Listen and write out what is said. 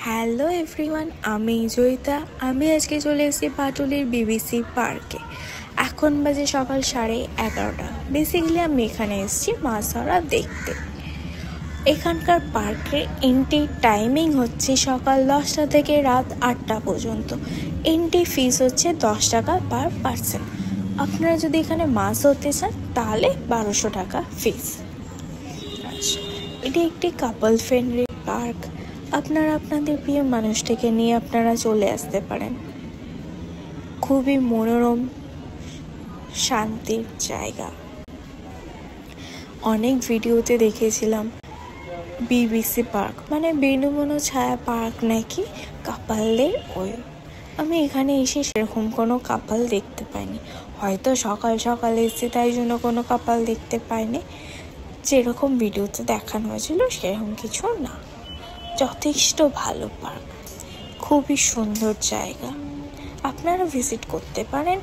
Hello everyone, আমি জয়িতা। আমি আজকে চলে এসেছি পাটুলির বিবিসি পার্কে। এখন বাজে সকাল 11:30। বেসিক্যালি আমি এখানে এসেছি মাছ ধরা দেখতে। এখানকার পার্কের এন্ট্রি টাইমিং হচ্ছে সকাল 10টা থেকে রাত 8টা পর্যন্ত। এন্ট্রি ফিস হচ্ছে 10 টাকা পার পার্সন। আপনারা যদি এখানে মাছ ধরতে চান তাহলে 1200 টাকা ফিস। আচ্ছা, এটি একটি কাপল ফ্রেন্ডলি পার্ক। আপনারা আপনাদের প্রিয় মানুষটাকে নিয়ে আপনারা চলে আসতে পারেন। খুবই মনোরম শান্তির জায়গা। অনেক ভিডিওতে দেখেছিলাম বিবিসি পার্ক মানে বেনুবনো ছায়া পার্ক নাকি কাপালদের আমি এখানে এসে সেরকম কোনো কাপাল দেখতে পাইনি। হয়তো সকাল সকাল এসেছি তাই জন্য কোনো কাপাল দেখতে পাইনি। যেরকম ভিডিওতে দেখানো হয়েছিল সেরকম কিছু না। যথেষ্ট ভালো পার্ক, খুবই সুন্দর জায়গা, আপনারা ভিজিট করতে পারেন।